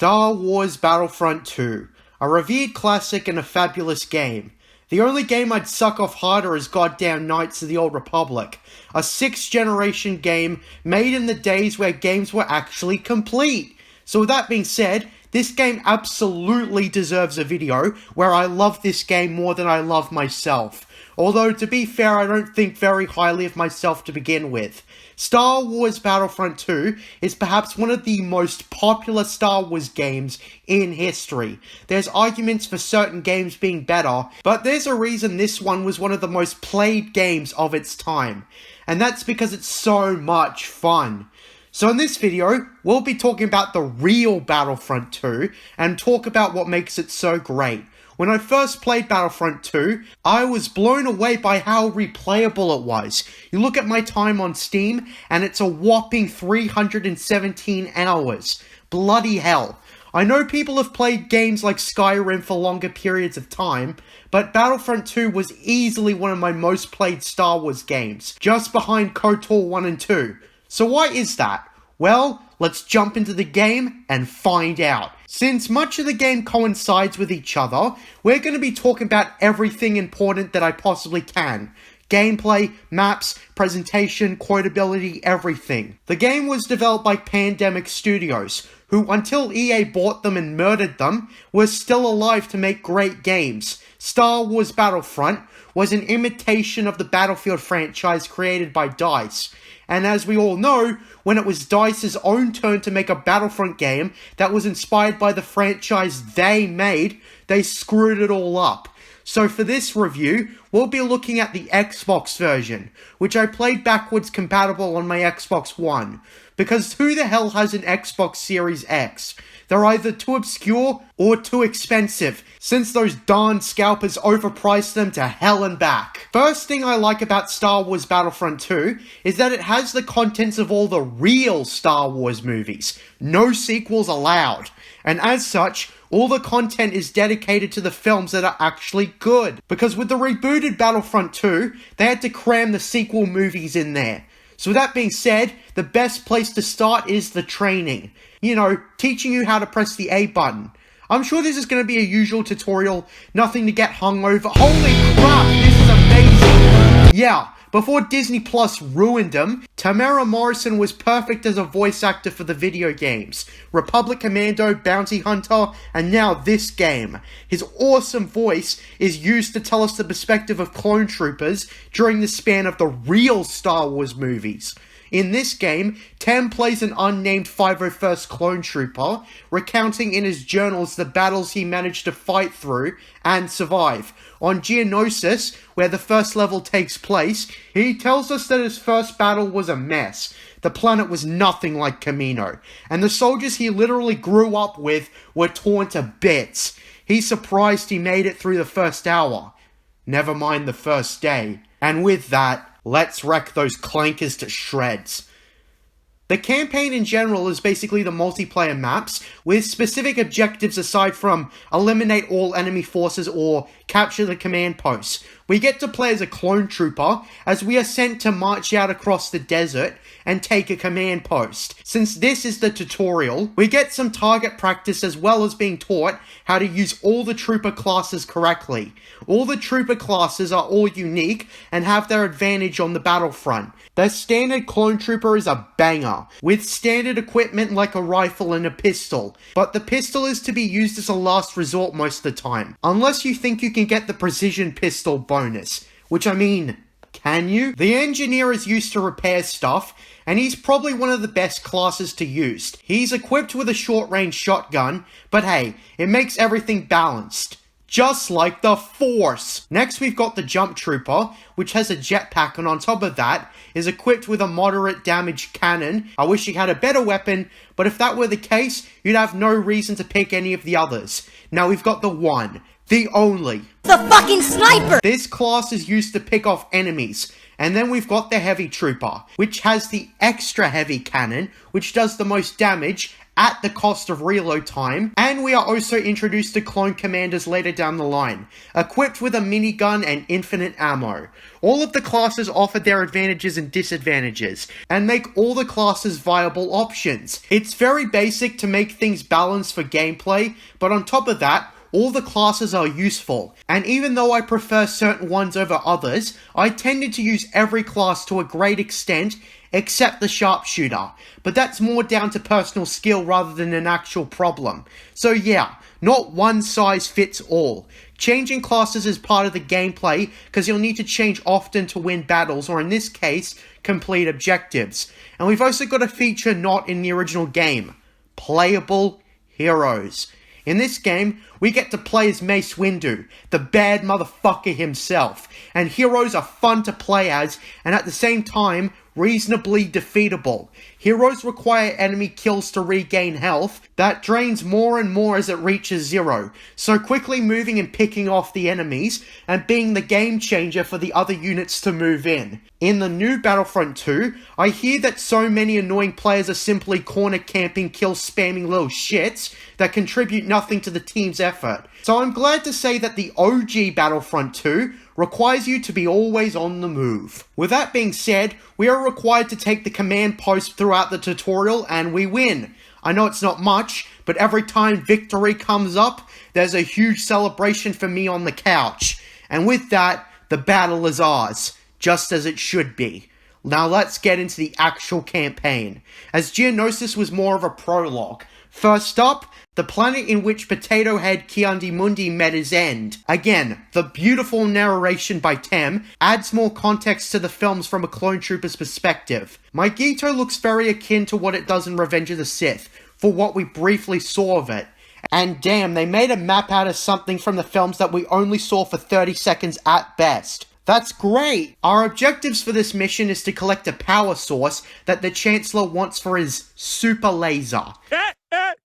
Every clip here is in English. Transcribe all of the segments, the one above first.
Star Wars Battlefront II, a revered classic and a fabulous game. The only game I'd suck off harder is goddamn Knights of the Old Republic, a 6th generation game made in the days where games were actually complete. So with that being said, this game absolutely deserves a video where I love this game more than I love myself. Although, to be fair, I don't think very highly of myself to begin with. Star Wars Battlefront 2 is perhaps one of the most popular Star Wars games in history. There's arguments for certain games being better, but there's a reason this one was one of the most played games of its time. And that's because it's so much fun. So in this video, we'll be talking about the real Battlefront 2 and talk about what makes it so great. When I first played Battlefront 2, I was blown away by how replayable it was. You look at my time on Steam, and it's a whopping 317 hours. Bloody hell. I know people have played games like Skyrim for longer periods of time, but Battlefront 2 was easily one of my most played Star Wars games, just behind KOTOR 1 and 2. So why is that? Well, let's jump into the game and find out. Since much of the game coincides with each other, we're going to be talking about everything important that I possibly can. Gameplay, maps, presentation, quotability, everything. The game was developed by Pandemic Studios, who until EA bought them and murdered them, were still alive to make great games. Star Wars Battlefront was an imitation of the Battlefield franchise created by DICE. And as we all know, when it was DICE's own turn to make a Battlefront game that was inspired by the franchise they made, they screwed it all up. So for this review, we'll be looking at the Xbox version, which I played backwards compatible on my Xbox One. Because who the hell has an Xbox Series X? They're either too obscure or too expensive, since those darn scalpers overpriced them to hell and back. First thing I like about Star Wars Battlefront 2 is that it has the contents of all the real Star Wars movies. No sequels allowed. And as such, all the content is dedicated to the films that are actually good. Because with the rebooted Battlefront 2, they had to cram the sequel movies in there. So with that being said, the best place to start is the training. You know, teaching you how to press the A button. I'm sure this is going to be a usual tutorial, nothing to get hung over. Holy crap, this is amazing! Yeah, before Disney Plus ruined them, Tamara Morrison was perfect as a voice actor for the video games. Republic Commando, Bounty Hunter, and now this game. His awesome voice is used to tell us the perspective of clone troopers during the span of the real Star Wars movies. In this game, Tam plays an unnamed 501st clone trooper, recounting in his journals the battles he managed to fight through and survive. On Geonosis, where the first level takes place, he tells us that his first battle was a mess. The planet was nothing like Kamino, and the soldiers he literally grew up with were torn to bits. He's surprised he made it through the first hour. Never mind the first day. And with that, let's wreck those clankers to shreds. The campaign in general is basically the multiplayer maps, with specific objectives aside from eliminate all enemy forces or capture the command posts. We get to play as a clone trooper, as we are sent to march out across the desert and take a command post. Since this is the tutorial, we get some target practice as well as being taught how to use all the trooper classes correctly. All the trooper classes are all unique and have their advantage on the battlefront. The standard clone trooper is a banger, with standard equipment like a rifle and a pistol, but the pistol is to be used as a last resort most of the time, unless you think you can get the precision pistol bonus, which I mean, can you? The engineer is used to repair stuff, and he's probably one of the best classes to use. He's equipped with a short-range shotgun, but hey, it makes everything balanced. Just like the Force. Next we've got the Jump Trooper, which has a jetpack, and on top of that, is equipped with a moderate damage cannon. I wish he had a better weapon, but if that were the case, you'd have no reason to pick any of the others. Now we've got the one, the only. The fucking sniper! This class is used to pick off enemies, And then we've got the heavy trooper, which has the extra heavy cannon, which does the most damage at the cost of reload time, and we are also introduced to clone commanders later down the line, equipped with a minigun and infinite ammo. All of the classes offer their advantages and disadvantages, and make all the classes viable options. It's very basic to make things balanced for gameplay, but on top of that, all the classes are useful, and even though I prefer certain ones over others, I tended to use every class to a great extent, except the sharpshooter, but that's more down to personal skill rather than an actual problem. So yeah, not one size fits all. Changing classes is part of the gameplay, because you'll need to change often to win battles, or in this case, complete objectives. And we've also got a feature not in the original game: playable heroes. In this game, we get to play as Mace Windu, the bad motherfucker himself, and heroes are fun to play as, and at the same time, reasonably defeatable. Heroes require enemy kills to regain health that drains more and more as it reaches zero, so quickly moving and picking off the enemies and being the game changer for the other units to move in. In the new Battlefront 2, I hear that so many annoying players are simply corner camping, kill spamming little shits that contribute nothing to the team's effort. So I'm glad to say that the OG Battlefront 2 requires you to be always on the move. With that being said, we are required to take the command post throughout the tutorial and we win. I know it's not much, but every time victory comes up, there's a huge celebration for me on the couch. And with that, the battle is ours, just as it should be. Now let's get into the actual campaign, as Geonosis was more of a prologue. First up, the planet in which Potato Head Ki-Adi-Mundi met his end. Again, the beautiful narration by Tem adds more context to the films from a clone trooper's perspective. Mygeeto looks very akin to what it does in Revenge of the Sith, for what we briefly saw of it. And damn, they made a map out of something from the films that we only saw for 30 seconds at best. That's great! Our objectives for this mission is to collect a power source that the Chancellor wants for his super laser.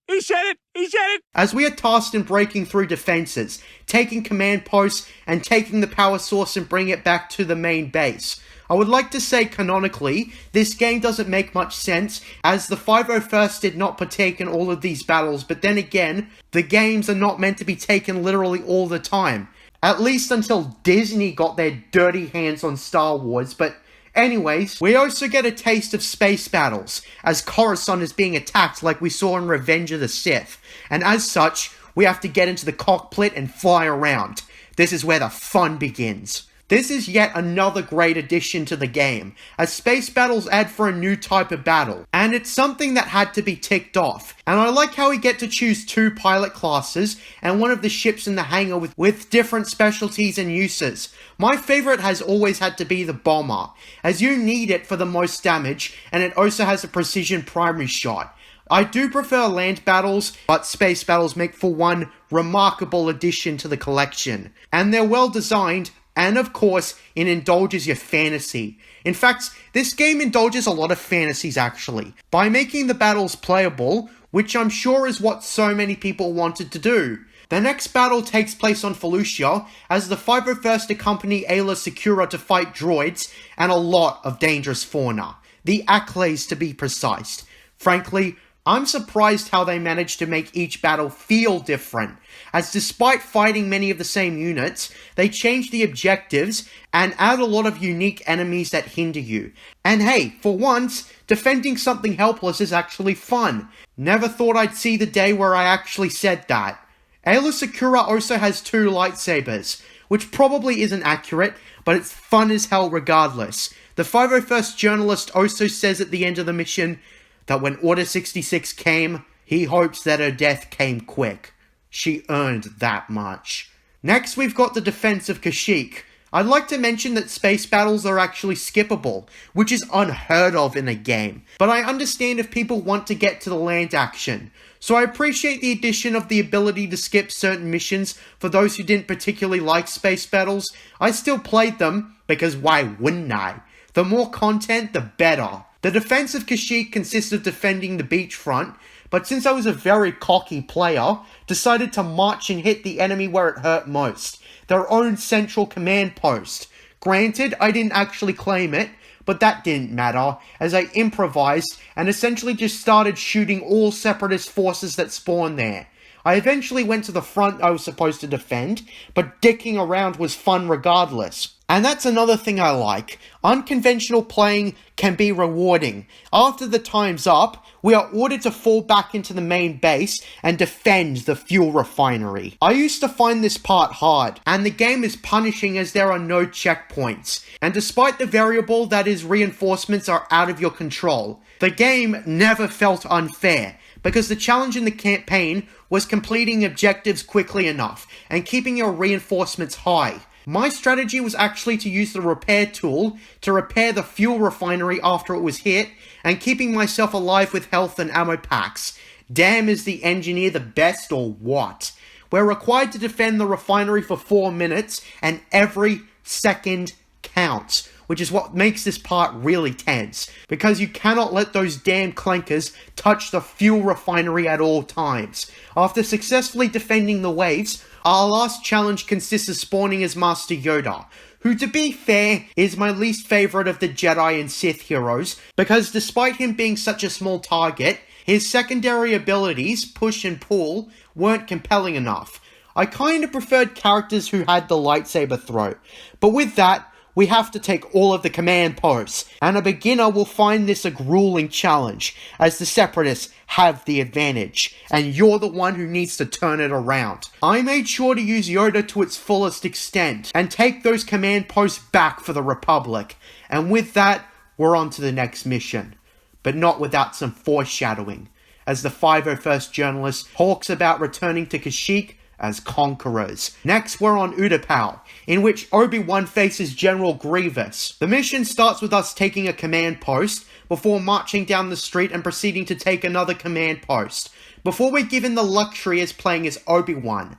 He said it! He said it! As we are tasked in breaking through defenses, taking command posts, and taking the power source and bringing it back to the main base. I would like to say canonically, this game doesn't make much sense, as the 501st did not partake in all of these battles, but then again, the games are not meant to be taken literally all the time. At least until Disney got their dirty hands on Star Wars, but anyways, we also get a taste of space battles, as Coruscant is being attacked like we saw in Revenge of the Sith, and as such, we have to get into the cockpit and fly around. This is where the fun begins. This is yet another great addition to the game, as space battles add for a new type of battle, and it's something that had to be ticked off. And I like how we get to choose 2 pilot classes and one of the ships in the hangar with different specialties and uses. My favorite has always had to be the bomber, as you need it for the most damage, and it also has a precision primary shot. I do prefer land battles, but space battles make for one remarkable addition to the collection. And they're well designed, and of course, it indulges your fantasy. In fact, this game indulges a lot of fantasies actually, by making the battles playable, which I'm sure is what so many people wanted to do. The next battle takes place on Felucia, as the 501st accompany Aayla Secura to fight droids, and a lot of dangerous fauna. The Acklays to be precise. Frankly, I'm surprised how they managed to make each battle feel different, as despite fighting many of the same units, they changed the objectives and add a lot of unique enemies that hinder you. And hey, for once, defending something helpless is actually fun. Never thought I'd see the day where I actually said that. Aayla Secura also has 2 lightsabers, which probably isn't accurate, but it's fun as hell regardless. The 501st journalist also says at the end of the mission that when Order 66 came, he hopes that her death came quick. She earned that much. Next, we've got the defense of Kashyyyk. I'd like to mention that space battles are actually skippable, which is unheard of in a game, but I understand if people want to get to the land action. So I appreciate the addition of the ability to skip certain missions for those who didn't particularly like space battles. I still played them, because why wouldn't I? The more content, the better. The defense of Kashyyyk consists of defending the beachfront, but since I was a very cocky player, decided to march and hit the enemy where it hurt most, their own central command post. Granted, I didn't actually claim it, but that didn't matter, as I improvised and essentially just started shooting all separatist forces that spawned there. I eventually went to the front I was supposed to defend, but dicking around was fun regardless. And that's another thing I like. Unconventional playing can be rewarding. After the time's up, we are ordered to fall back into the main base and defend the fuel refinery. I used to find this part hard, and the game is punishing as there are no checkpoints. And despite the variable that is reinforcements are out of your control, the game never felt unfair, because the challenge in the campaign was completing objectives quickly enough and keeping your reinforcements high. My strategy was actually to use the repair tool to repair the fuel refinery after it was hit, and keeping myself alive with health and ammo packs. Damn, is the engineer the best or what? We're required to defend the refinery for 4 minutes, and every second counts, which is what makes this part really tense, because you cannot let those damn clankers touch the fuel refinery at all times. After successfully defending the waves, our last challenge consists of spawning as Master Yoda, who, to be fair, is my least favourite of the Jedi and Sith heroes, because despite him being such a small target, his secondary abilities, push and pull, weren't compelling enough. I kinda preferred characters who had the lightsaber throw, but with that, we have to take all of the command posts, and a beginner will find this a grueling challenge, as the Separatists have the advantage, and you're the one who needs to turn it around. I made sure to use Yoda to its fullest extent, and take those command posts back for the Republic, and with that, we're on to the next mission. But not without some foreshadowing, as the 501st journalist talks about returning to Kashyyyk as conquerors. Next, we're on Utapau, in which Obi-Wan faces General Grievous. The mission starts with us taking a command post, before marching down the street and proceeding to take another command post, before we're given the luxury as playing as Obi-Wan.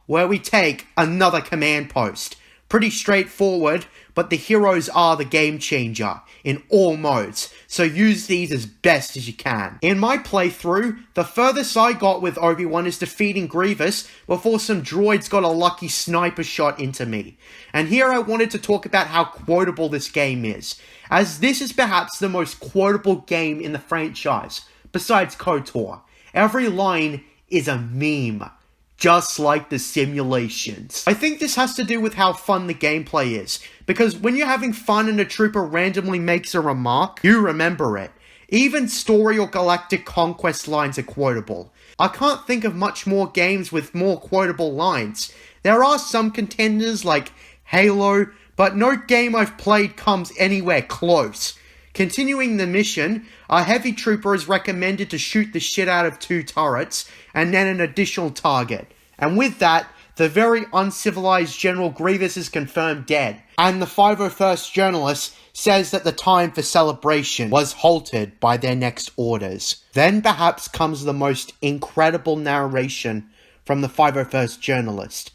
Where we take another command post. Pretty straightforward, but the heroes are the game changer in all modes, so use these as best as you can. In my playthrough, the furthest I got with Obi-Wan is defeating Grievous before some droids got a lucky sniper shot into me. And here I wanted to talk about how quotable this game is, as this is perhaps the most quotable game in the franchise, besides KOTOR. Every line is a meme, just like the simulations. I think this has to do with how fun the gameplay is, because when you're having fun and a trooper randomly makes a remark, you remember it. Even story or galactic conquest lines are quotable. I can't think of much more games with more quotable lines. There are some contenders like Halo, but no game I've played comes anywhere close. Continuing the mission, our heavy trooper is recommended to shoot the shit out of 2 turrets, and then an additional target. And with that, the very uncivilized General Grievous is confirmed dead, and the 501st journalist says that the time for celebration was halted by their next orders. Then perhaps comes the most incredible narration from the 501st journalist.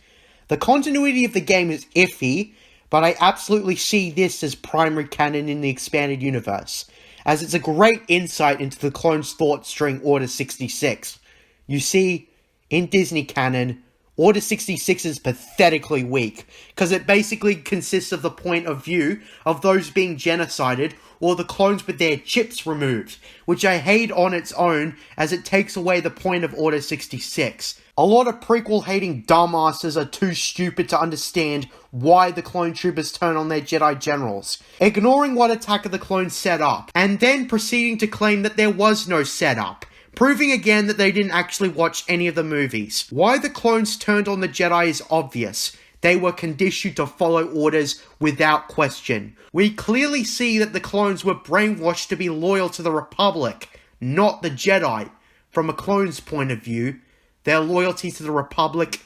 The continuity of the game is iffy, but I absolutely see this as primary canon in the expanded universe, as it's a great insight into the clone's thoughts during Order 66. You see, in Disney canon, Order 66 is pathetically weak, because it basically consists of the point of view of those being genocided, or the clones with their chips removed, which I hate on its own, as it takes away the point of Order 66. A lot of prequel-hating dumbasses are too stupid to understand why the clone troopers turn on their Jedi generals, ignoring what Attack of the Clones set up, and then proceeding to claim that there was no setup, proving again that they didn't actually watch any of the movies. Why the clones turned on the Jedi is obvious. They were conditioned to follow orders without question. We clearly see that the clones were brainwashed to be loyal to the Republic, not the Jedi. From a clone's point of view, their loyalty to the Republic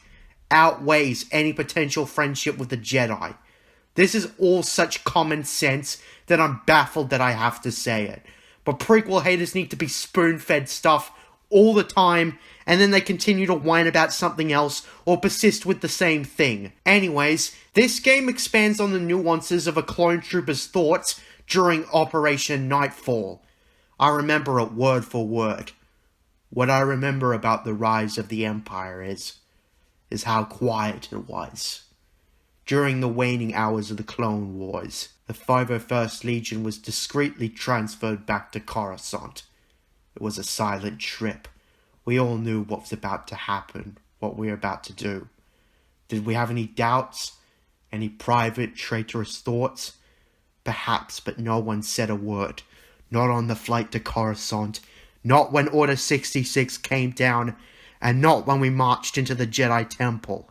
outweighs any potential friendship with the Jedi. This is all such common sense that I'm baffled that I have to say it. But prequel haters need to be spoon-fed stuff all the time, and then they continue to whine about something else or persist with the same thing. Anyways, this game expands on the nuances of a clone trooper's thoughts during Operation Nightfall. I remember it word for word. What I remember about the rise of the Empire is how quiet it was. during the waning hours of the Clone Wars. The 501st Legion was discreetly transferred back to Coruscant. It was a silent trip. We all knew what was about to happen, what we were about to do. Did we have any doubts? Any private, traitorous thoughts? Perhaps, but no one said a word. Not on the flight to Coruscant, not when Order 66 came down, and not when we marched into the Jedi Temple.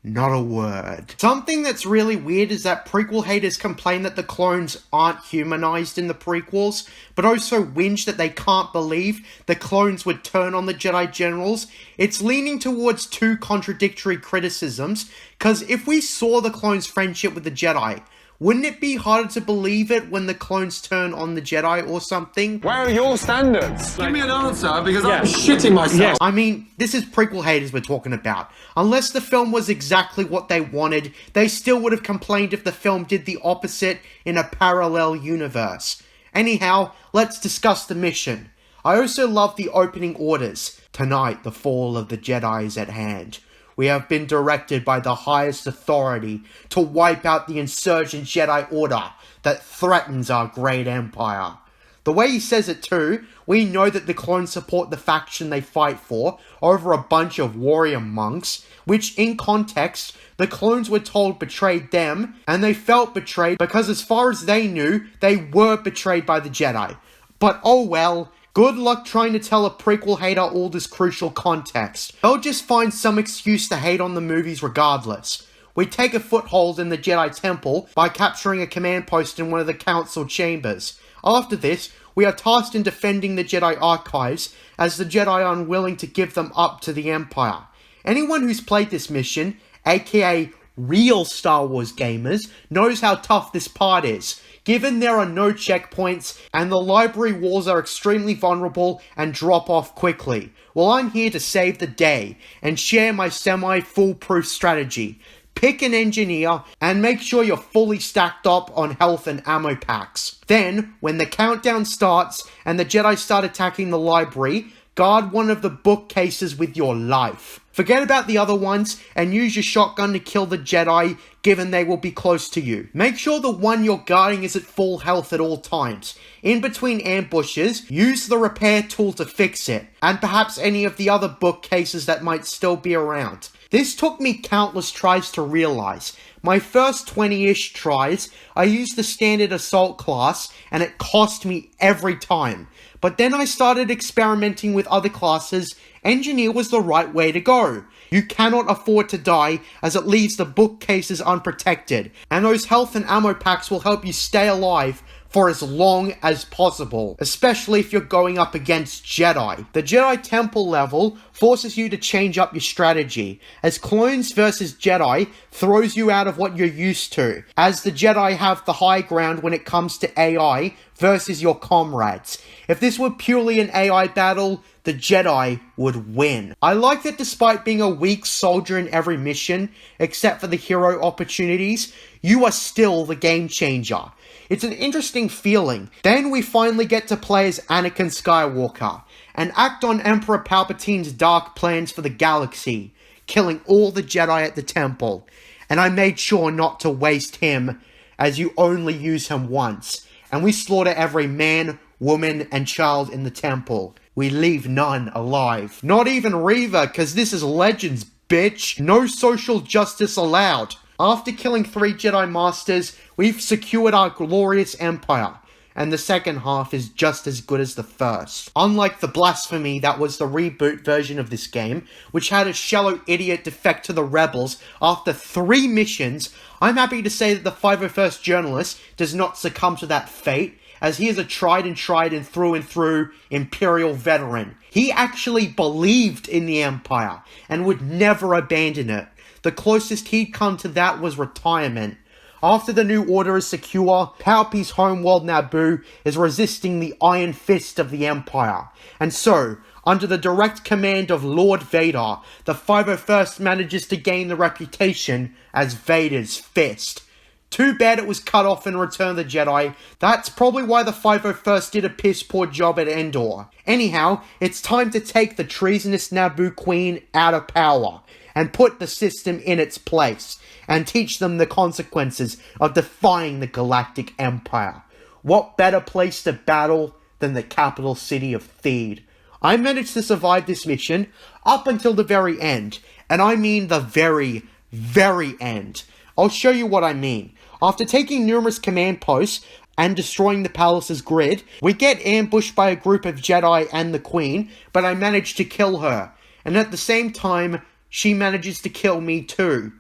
Not a word. Something that's really weird is that prequel haters complain that the clones aren't humanized in the prequels, but also whinge that they can't believe the clones would turn on the Jedi generals. It's leaning towards two contradictory criticisms, because if we saw the clones' friendship with the Jedi, wouldn't it be harder to believe it when the clones turn on the Jedi or something? Where are your standards? Give me an answer, because I'm shitting myself. I mean, this is prequel haters we're talking about. Unless the film was exactly what they wanted, they still would have complained if the film did the opposite in a parallel universe. Anyhow, let's discuss the mission. I also love the opening orders. Tonight, the fall of the Jedi is at hand. We have been directed by the highest authority to wipe out the insurgent Jedi Order that threatens our great empire. The way he says it too, we know that the clones support the faction they fight for over a bunch of warrior monks, which in context, the clones were told betrayed them, and they felt betrayed because as far as they knew, they were betrayed by the Jedi. But oh well. Good luck trying to tell a prequel hater all this crucial context. They'll just find some excuse to hate on the movies regardless. We take a foothold in the Jedi Temple by capturing a command post in one of the council chambers. After this, we are tasked in defending the Jedi archives as the Jedi are unwilling to give them up to the Empire. Anyone who's played this mission, aka real Star Wars gamers, knows how tough this part is. Given there are no checkpoints, and the library walls are extremely vulnerable and drop off quickly. Well, I'm here to save the day, and share my semi-foolproof strategy. Pick an engineer, and make sure you're fully stacked up on health and ammo packs. Then, when the countdown starts, and the Jedi start attacking the library, guard one of the bookcases with your life. Forget about the other ones, and use your shotgun to kill the Jedi, given they will be close to you. Make sure the one you're guarding is at full health at all times. In between ambushes, use the repair tool to fix it, and perhaps any of the other bookcases that might still be around. This took me countless tries to realize. My first 20-ish tries, I used the standard assault class, and it cost me every time. But then I started experimenting with other classes. Engineer was the right way to go. You cannot afford to die, as it leaves the bookcases unprotected, and those health and ammo packs will help you stay alive for as long as possible, especially if you're going up against Jedi. The Jedi Temple level forces you to change up your strategy, as clones versus Jedi throws you out of what you're used to, as the Jedi have the high ground when it comes to AI versus your comrades. If this were purely an AI battle, the Jedi would win. I like that despite being a weak soldier in every mission, except for the hero opportunities, you are still the game changer. It's an interesting feeling. Then we finally get to play as Anakin Skywalker, and act on Emperor Palpatine's dark plans for the galaxy, killing all the Jedi at the temple. And I made sure not to waste him, as you only use him once. And we slaughter every man, woman, and child in the temple. We leave none alive. Not even Reva, cause this is Legends, bitch. No social justice allowed. After killing 3 Jedi Masters, we've secured our glorious empire, and the second half is just as good as the first. Unlike the blasphemy that was the reboot version of this game, which had a shallow idiot defect to the rebels after 3 missions, I'm happy to say that the 501st journalist does not succumb to that fate, as he is a tried and through Imperial veteran. He actually believed in the Empire, and would never abandon it. The closest he'd come to that was retirement. After the New Order is secure, Palpy's homeworld Naboo is resisting the iron fist of the Empire. And so, under the direct command of Lord Vader, the 501st manages to gain the reputation as Vader's fist. Too bad it was cut off in Return of the Jedi. That's probably why the 501st did a piss poor job at Endor. Anyhow, it's time to take the treasonous Naboo Queen out of power. and put the system in its place, and teach them the consequences of defying the Galactic Empire. What better place to battle than the capital city of Theed? I managed to survive this mission up until the very end, and I mean the very, very end. I'll show you what I mean. After taking numerous command posts and destroying the palace's grid, we get ambushed by a group of Jedi and the Queen, but I manage to kill her, and at the same time, she manages to kill me too.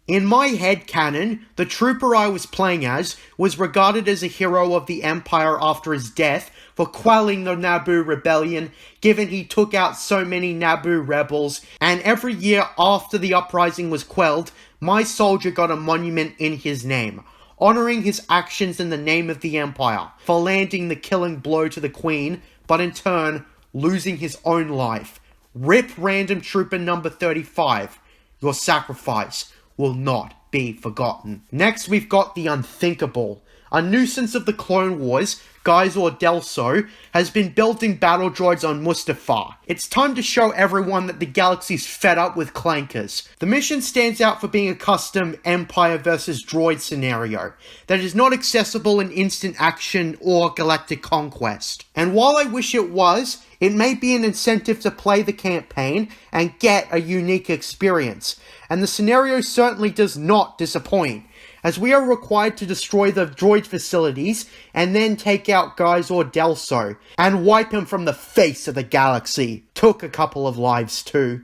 In my headcanon, the trooper I was playing as was regarded as a hero of the Empire after his death for quelling the Naboo rebellion, given he took out so many Naboo rebels, and every year after the uprising was quelled, my soldier got a monument in his name, honouring his actions in the name of the Empire, for landing the killing blow to the Queen, but in turn, losing his own life. RIP Random Trooper number 35. Your sacrifice will not be forgotten. Next, we've got the unthinkable. A nuisance of the Clone Wars, Gizor Delso, has been building battle droids on Mustafar. It's time to show everyone that the galaxy's fed up with clankers. The mission stands out for being a custom Empire versus droid scenario that is not accessible in instant action or galactic conquest. And while I wish it was, it may be an incentive to play the campaign and get a unique experience. And the scenario certainly does not disappoint, as we are required to destroy the droid facilities and then take out Gizor Delso and wipe him from the face of the galaxy. Took a couple of lives too.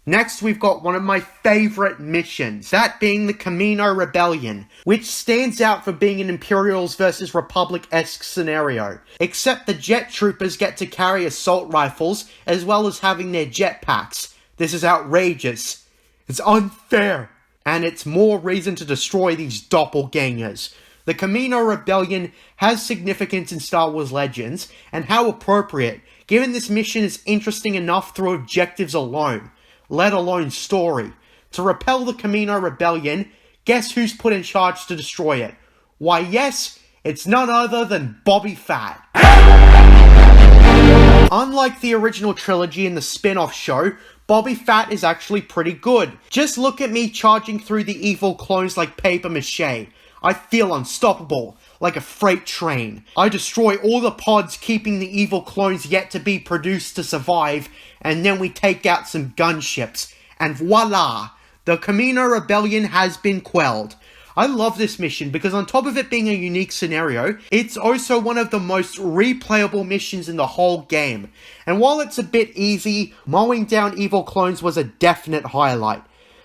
Next, we've got one of my favourite missions, that being the Camino Rebellion, which stands out for being an Imperials versus Republic-esque scenario. Except the jet troopers get to carry assault rifles, as well as having their jetpacks. This is outrageous. It's unfair. And it's more reason to destroy these doppelgangers. The Camino Rebellion has significance in Star Wars Legends, and how appropriate, given this mission is interesting enough through objectives alone, let alone story. To repel the Camino Rebellion, guess who's put in charge to destroy it? Why yes, it's none other than Bobby Fett. Unlike the original trilogy and the spin-off show, Bobby Fett is actually pretty good. Just look at me charging through the evil clones like paper mache. I feel unstoppable, like a freight train. I destroy all the pods keeping the evil clones yet to be produced to survive, and then we take out some gunships, and voila! The Camino Rebellion has been quelled. I love this mission because on top of it being a unique scenario, it's also one of the most replayable missions in the whole game. And while it's a bit easy, mowing down evil clones was a definite highlight.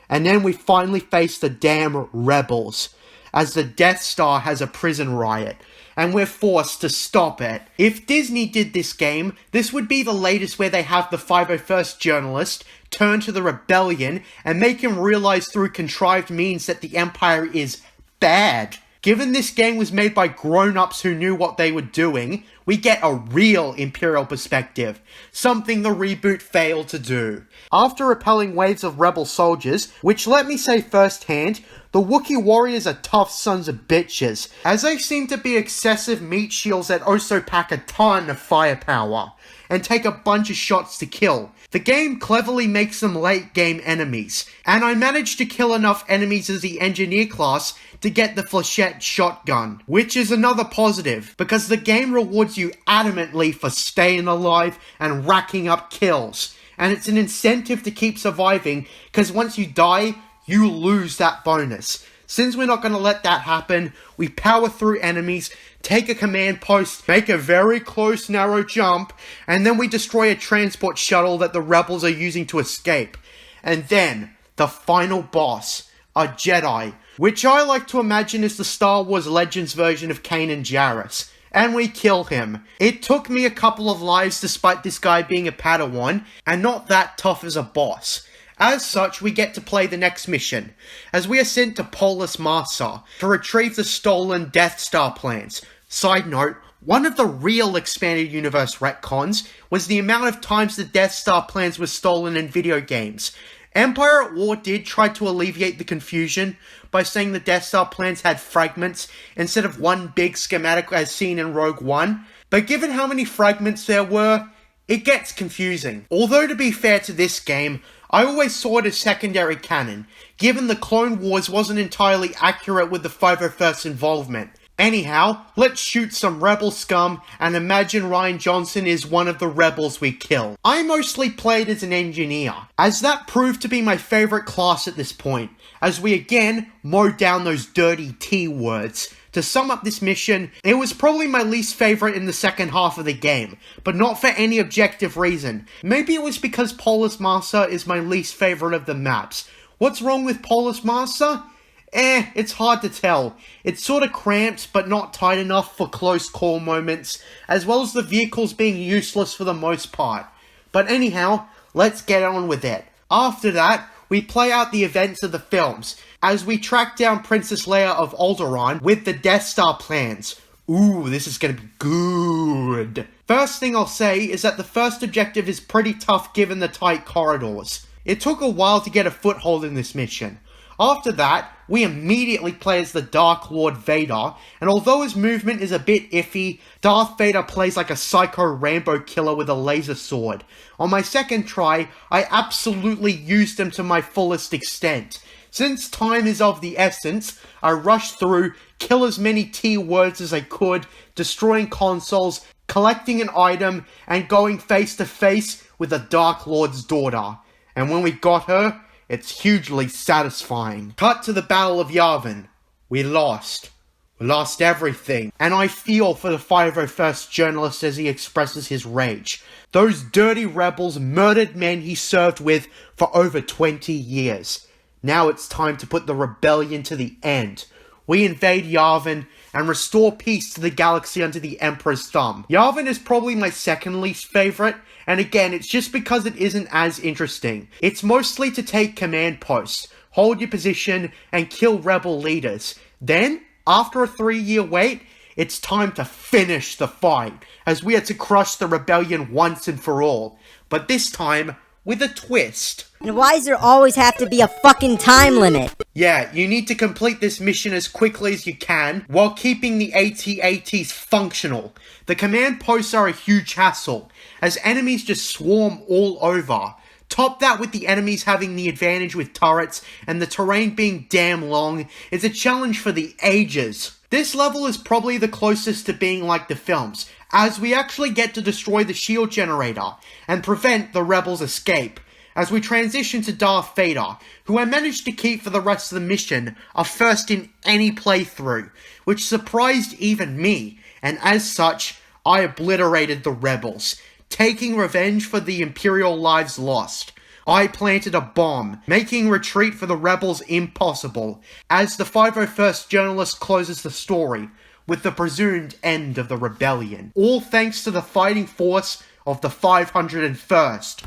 And then we finally face the damn rebels, as the Death Star has a prison riot, and we're forced to stop it. If Disney did this game, this would be the latest where they have the 501st journalist turn to the rebellion and make him realize through contrived means that the Empire is bad. Given this game was made by grown-ups who knew what they were doing, we get a real Imperial perspective, something the reboot failed to do. After repelling waves of rebel soldiers, which let me say firsthand, the Wookiee warriors are tough sons of bitches, as they seem to be excessive meat shields that also pack a ton of firepower, and take a bunch of shots to kill. The game cleverly makes them late game enemies, and I managed to kill enough enemies as the engineer class to get the flechette shotgun, which is another positive, because the game rewards you adamantly for staying alive and racking up kills, and it's an incentive to keep surviving, because once you die, you lose that bonus. Since we're not going to let that happen, we power through enemies, take a command post, make a very close narrow jump, and then we destroy a transport shuttle that the rebels are using to escape. And then, the final boss, a Jedi, which I like to imagine is the Star Wars Legends version of Kanan Jarrus. And we kill him. It took me a couple of lives despite this guy being a Padawan, and not that tough as a boss. As such, we get to play the next mission, as we are sent to Polis Massa to retrieve the stolen Death Star plans. Side note, one of the real expanded universe retcons was the amount of times the Death Star plans were stolen in video games. Empire at War did try to alleviate the confusion by saying the Death Star plans had fragments instead of one big schematic as seen in Rogue One, but given how many fragments there were, it gets confusing. Although to be fair to this game, I always saw it as secondary canon, given the Clone Wars wasn't entirely accurate with the 501st's involvement. Anyhow, let's shoot some rebel scum and imagine Rian Johnson is one of the rebels we kill. I mostly played as an engineer, as that proved to be my favourite class at this point, as we again mowed down those dirty T words. To sum up this mission, it was probably my least favourite in the second half of the game, but not for any objective reason. Maybe it was because Polis Massa is my least favourite of the maps. What's wrong with Polis Massa? It's hard to tell. It's sort of cramped but not tight enough for close call moments, as well as the vehicles being useless for the most part. But anyhow, let's get on with it. After that, we play out the events of the films, as we track down Princess Leia of Alderaan with the Death Star plans. Ooh, this is gonna be good. First thing I'll say is that the first objective is pretty tough given the tight corridors. It took a while to get a foothold in this mission. After that, we immediately play as the Dark Lord Vader, and although his movement is a bit iffy, Darth Vader plays like a psycho Rambo killer with a laser sword. On my second try, I absolutely used him to my fullest extent. Since time is of the essence, I rushed through, kill as many T words as I could, destroying consoles, collecting an item, and going face to face with the Dark Lord's daughter. And when we got her, it's hugely satisfying. Cut to the Battle of Yavin. We lost. We lost everything. And I feel for the 501st journalist as he expresses his rage. Those dirty rebels murdered men he served with for over 20 years. Now it's time to put the rebellion to the end. We invade Yavin and restore peace to the galaxy under the Emperor's thumb. Yavin is probably my second least favourite, and again, it's just because it isn't as interesting. It's mostly to take command posts, hold your position, and kill rebel leaders. Then, after a 3-year wait, it's time to finish the fight, as we are to crush the rebellion once and for all. But this time, with a twist. And why does there always have to be a fucking time limit? Yeah, you need to complete this mission as quickly as you can, while keeping the AT-ATs functional. The command posts are a huge hassle, as enemies just swarm all over. Top that with the enemies having the advantage with turrets, and the terrain being damn long, is a challenge for the ages. This level is probably the closest to being like the films, as we actually get to destroy the shield generator, and prevent the rebels' escape. As we transition to Darth Vader, who I managed to keep for the rest of the mission, a first in any playthrough, which surprised even me, and as such, I obliterated the rebels, taking revenge for the Imperial lives lost. I planted a bomb, making retreat for the rebels impossible, as the 501st journalist closes the story, with the presumed end of the rebellion. All thanks to the fighting force of the 501st.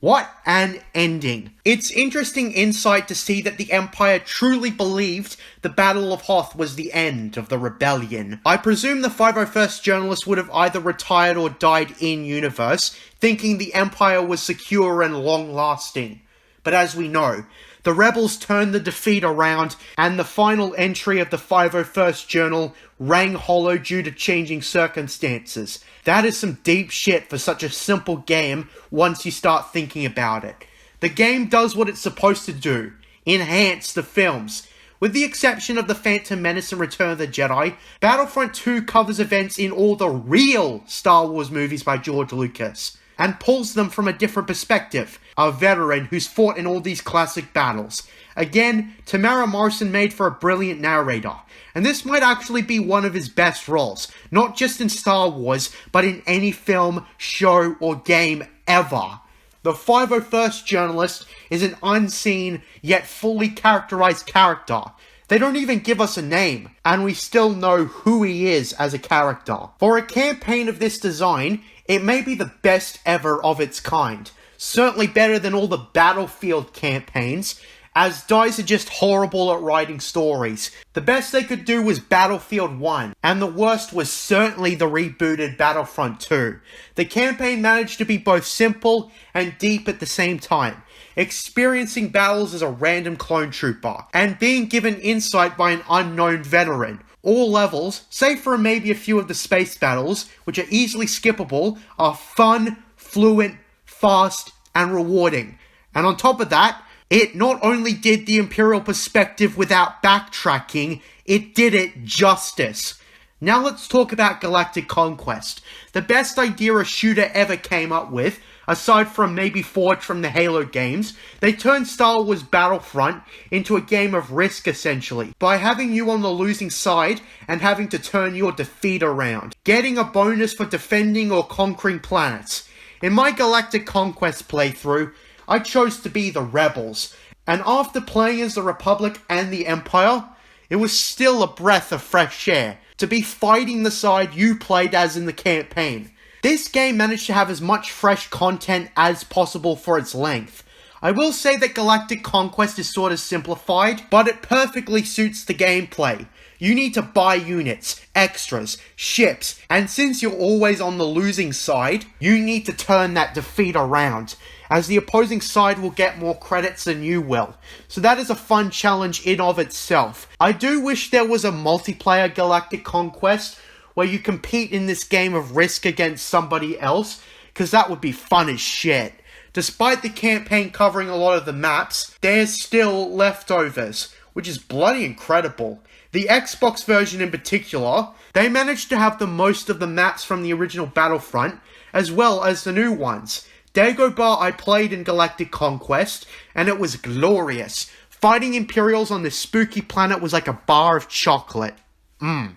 What an ending. It's interesting insight to see that the Empire truly believed the Battle of Hoth was the end of the rebellion. I presume the 501st journalist would have either retired or died in-universe, thinking the Empire was secure and long-lasting. But as we know, the rebels turned the defeat around, and the final entry of the 501st Journal rang hollow due to changing circumstances. That is some deep shit for such a simple game once you start thinking about it. The game does what it's supposed to do, enhance the films. With the exception of The Phantom Menace and Return of the Jedi, Battlefront II covers events in all the real Star Wars movies by George Lucas, and pulls them from a different perspective, a veteran who's fought in all these classic battles. Again, Tamara Morrison made for a brilliant narrator, and this might actually be one of his best roles, not just in Star Wars, but in any film, show, or game ever. The 501st journalist is an unseen, yet fully characterized character. They don't even give us a name, and we still know who he is as a character. For a campaign of this design, it may be the best ever of its kind. Certainly better than all the Battlefield campaigns, as DICE are just horrible at writing stories. The best they could do was Battlefield 1, and the worst was certainly the rebooted Battlefront II. The campaign managed to be both simple and deep at the same time, experiencing battles as a random clone trooper, and being given insight by an unknown veteran. All levels, save for maybe a few of the space battles, which are easily skippable, are fun, fluent, fast, and rewarding. And on top of that, it not only did the Imperial perspective without backtracking, it did it justice. Now let's talk about Galactic Conquest. The best idea a shooter ever came up with, aside from maybe Forge from the Halo games, they turned Star Wars Battlefront into a game of Risk essentially, by having you on the losing side and having to turn your defeat around, getting a bonus for defending or conquering planets. In my Galactic Conquest playthrough, I chose to be the Rebels, and after playing as the Republic and the Empire, it was still a breath of fresh air to be fighting the side you played as in the campaign. This game managed to have as much fresh content as possible for its length. I will say that Galactic Conquest is sort of simplified, but it perfectly suits the gameplay. You need to buy units, extras, ships, and since you're always on the losing side, you need to turn that defeat around, as the opposing side will get more credits than you will. So that is a fun challenge in of itself. I do wish there was a multiplayer Galactic Conquest where you compete in this game of Risk against somebody else, because that would be fun as shit. Despite the campaign covering a lot of the maps, there's still leftovers, which is bloody incredible. The Xbox version in particular, they managed to have the most of the maps from the original Battlefront, as well as the new ones. Dagobah I played in Galactic Conquest, and it was glorious. Fighting Imperials on this spooky planet was like a bar of chocolate.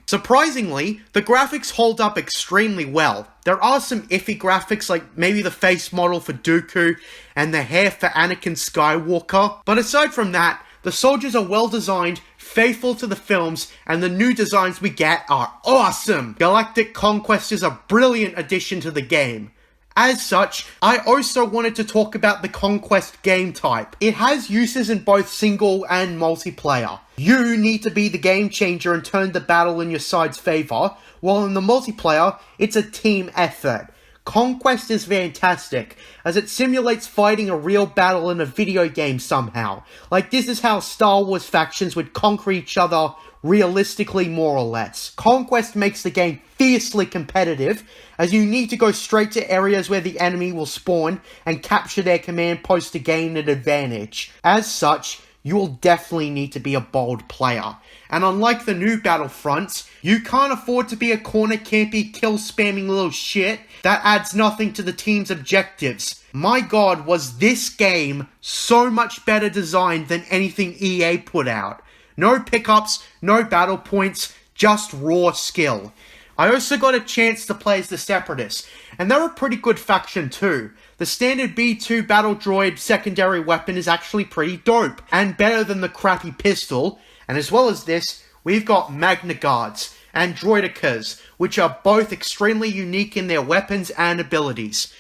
Surprisingly, the graphics hold up extremely well. There are some iffy graphics like maybe the face model for Dooku and the hair for Anakin Skywalker, but aside from that, the soldiers are well designed, faithful to the films, and the new designs we get are awesome! Galactic Conquest is a brilliant addition to the game. As such, I also wanted to talk about the Conquest game type. It has uses in both single and multiplayer. You need to be the game changer and turn the battle in your side's favour, while in the multiplayer, it's a team effort. Conquest is fantastic, as it simulates fighting a real battle in a video game somehow. Like this is how Star Wars factions would conquer each other realistically, more or less. Conquest makes the game fiercely competitive, as you need to go straight to areas where the enemy will spawn and capture their command post to gain an advantage. As such, you will definitely need to be a bold player. And unlike the new Battlefronts, you can't afford to be a corner campy, kill spamming little shit that adds nothing to the team's objectives. My god, was this game so much better designed than anything EA put out. No pickups, no battle points, just raw skill. I also got a chance to play as the Separatists, and they're a pretty good faction too. The standard B2 battle droid secondary weapon is actually pretty dope, and better than the crappy pistol, and as well as this, we've got Magna Guards and Droidicas, which are both extremely unique in their weapons and abilities.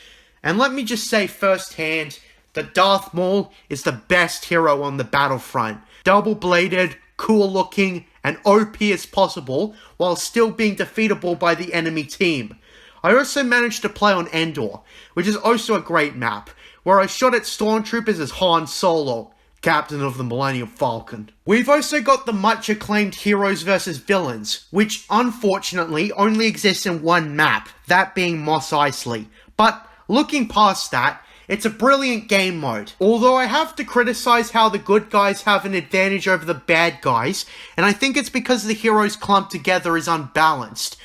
And let me just say firsthand, that Darth Maul is the best hero on the Battlefront. Double-bladed, cool-looking, and OP as possible, while still being defeatable by the enemy team. I also managed to play on Endor, which is also a great map, where I shot at stormtroopers as Han Solo, Captain of the Millennium Falcon. We've also got the much acclaimed Heroes vs Villains, which unfortunately only exists in one map, that being Mos Eisley. But looking past that, it's a brilliant game mode, although I have to criticize how the good guys have an advantage over the bad guys, and I think it's because the heroes clumped together is unbalanced.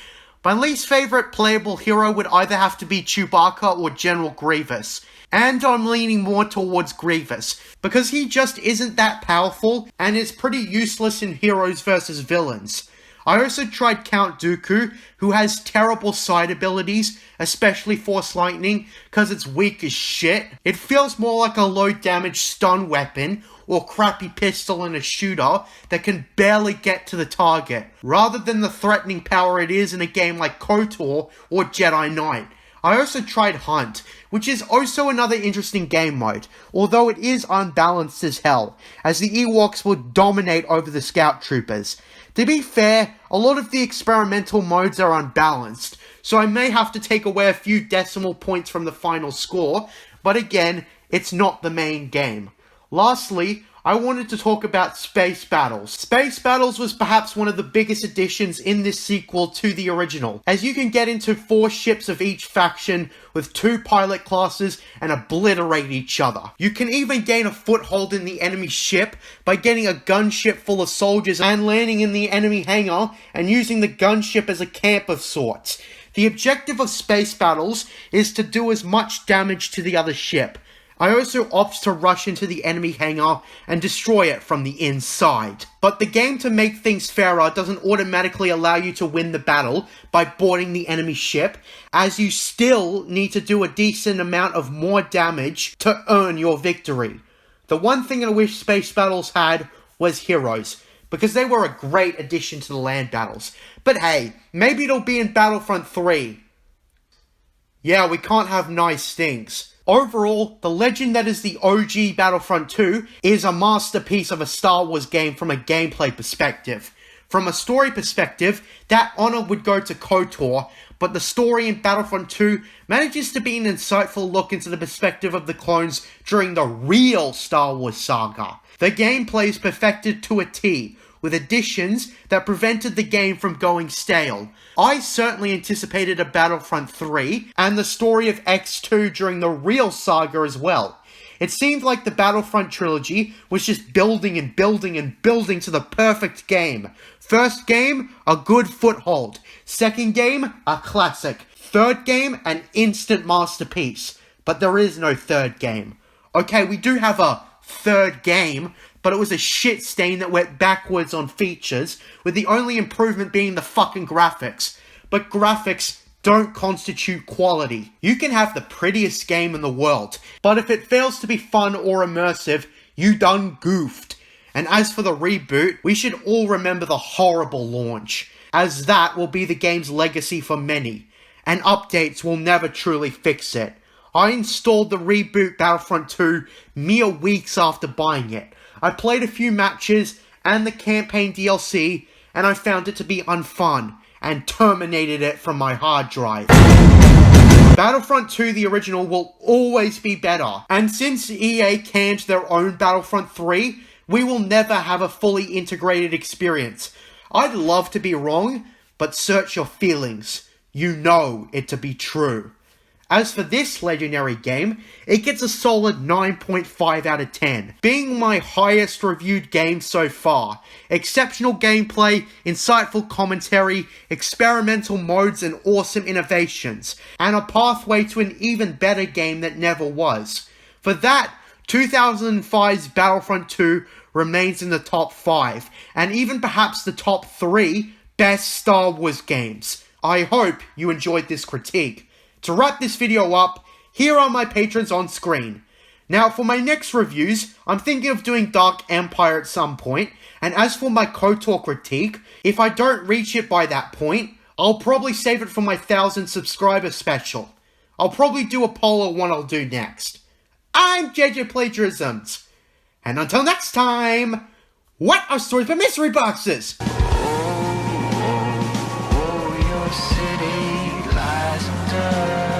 My least favourite playable hero would either have to be Chewbacca or General Grievous, and I'm leaning more towards Grievous, because he just isn't that powerful and is pretty useless in Heroes vs Villains. I also tried Count Dooku, who has terrible side abilities, especially Force Lightning, cause it's weak as shit. It feels more like a low damage stun weapon, or crappy pistol in a shooter that can barely get to the target, rather than the threatening power it is in a game like KOTOR or Jedi Knight. I also tried Hunt, which is also another interesting game mode, although it is unbalanced as hell, as the Ewoks will dominate over the Scout Troopers. To be fair, a lot of the experimental modes are unbalanced, so I may have to take away a few decimal points from the final score, but again, it's not the main game. Lastly, I wanted to talk about Space Battles. Space Battles was perhaps one of the biggest additions in this sequel to the original, as you can get into 4 ships of each faction with 2 pilot classes and obliterate each other. You can even gain a foothold in the enemy ship by getting a gunship full of soldiers and landing in the enemy hangar and using the gunship as a camp of sorts. The objective of Space Battles is to do as much damage to the other ship. I also opt to rush into the enemy hangar and destroy it from the inside. But the game, to make things fairer, doesn't automatically allow you to win the battle by boarding the enemy ship, as you still need to do a decent amount of more damage to earn your victory. The one thing I wish Space Battles had was heroes, because they were a great addition to the land battles. But hey, maybe it'll be in Battlefront 3. Yeah, we can't have nice things. Overall, the legend that is the OG Battlefront 2 is a masterpiece of a Star Wars game from a gameplay perspective. From a story perspective, that honor would go to KOTOR, but the story in Battlefront 2 manages to be an insightful look into the perspective of the clones during the real Star Wars saga. The gameplay is perfected to a T, with additions that prevented the game from going stale. I certainly anticipated a Battlefront 3 and the story of X2 during the real saga as well. It seemed like the Battlefront trilogy was just building and building and building to the perfect game. First game, a good foothold. Second game, a classic. Third game, an instant masterpiece. But there is no third game. Okay, we do have a third game, but it was a shit stain that went backwards on features, with the only improvement being the fucking graphics. But graphics don't constitute quality. You can have the prettiest game in the world, but if it fails to be fun or immersive, you done goofed. And as for the reboot, we should all remember the horrible launch, as that will be the game's legacy for many, and updates will never truly fix it. I installed the reboot Battlefront 2 mere weeks after buying it. I played a few matches and the campaign DLC, and I found it to be unfun, and terminated it from my hard drive. Battlefront 2, the original, will always be better, and since EA canned their own Battlefront 3, we will never have a fully integrated experience. I'd love to be wrong, but search your feelings. You know it to be true. As for this legendary game, it gets a solid 9.5 out of 10, being my highest reviewed game so far. Exceptional gameplay, insightful commentary, experimental modes and awesome innovations, and a pathway to an even better game that never was. For that, 2005's Battlefront 2 remains in the top 5, and even perhaps the top 3 best Star Wars games. I hope you enjoyed this critique. To wrap this video up, here are my patrons on screen. Now, for my next reviews, I'm thinking of doing Dark Empire at some point, and as for my KOTOR critique, if I don't reach it by that point, I'll probably save it for my 1,000 subscriber special. I'll probably do a poll on what I'll do next. I'm JJ Plagiarisms, and until next time, what are stories for mystery boxes? Your city lies under